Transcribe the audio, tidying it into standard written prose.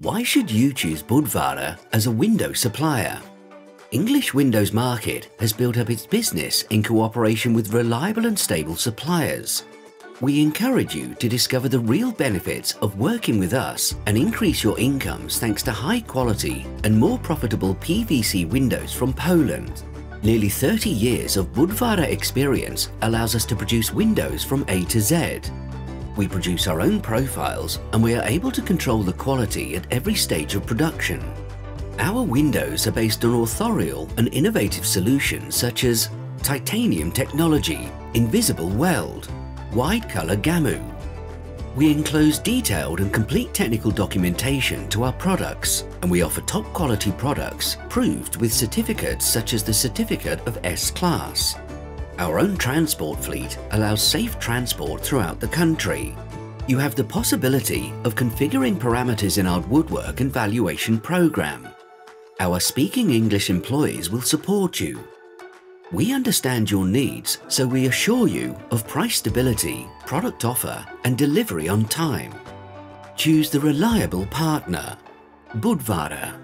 Why should you choose Budvara as a window supplier? English Windows Market has built up its business in cooperation with reliable and stable suppliers. We encourage you to discover the real benefits of working with us and increase your incomes thanks to high quality and more profitable PVC windows from Poland. Nearly 30 years of Budvara experience allows us to produce windows from A to Z. We produce our own profiles and we are able to control the quality at every stage of production. Our windows are based on authorial and innovative solutions such as titanium technology, invisible weld, wide color gamu. We enclose detailed and complete technical documentation to our products, and we offer top quality products proved with certificates such as the certificate of S-Class. Our own transport fleet allows safe transport throughout the country. You have the possibility of configuring parameters in our woodwork and valuation program. Our speaking English employees will support you. We understand your needs, so we assure you of price stability, product offer, and delivery on time. Choose the reliable partner, Budvara.